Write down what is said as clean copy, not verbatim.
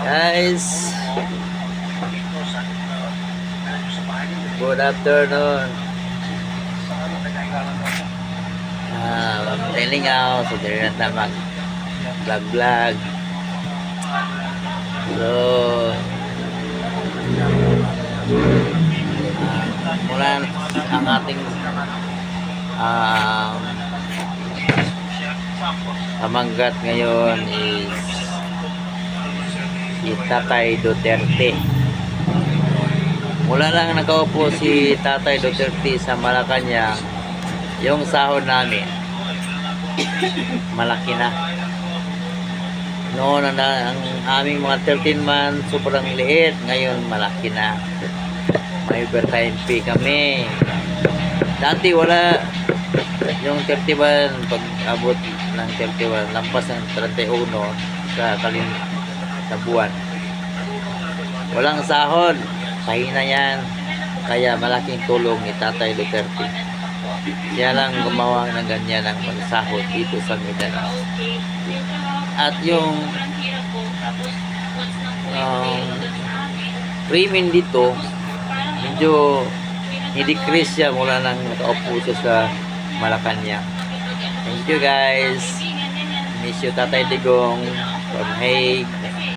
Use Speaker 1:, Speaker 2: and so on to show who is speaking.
Speaker 1: Guys, good afternoon. I'm telling out, so there na mag vlog. So, mula ang ating pamanggat ngayon is si Tatay Duterte. Mula lang nakaupo si Tatay Duterte sa Malacanang, yung sahod namin malaki na. Noon ang aming mga 13 months sobrang liit, ngayon malaki na. May overtime pay kami. Dati wala. Yung 31, pag abot ng 31, lampas ng 31 sa na buwan, walang sahod. Pahina yan. Kaya malaking tulong ni Tatay Duterte. Siya lang gumawa ng ganyan ng magsahod dito sa Mindanao. At yung premium dito medyo i-decrease siya mula nang nakaupo siya sa Malacanang. Thank you guys. Miss you Tatay Digong from Hague.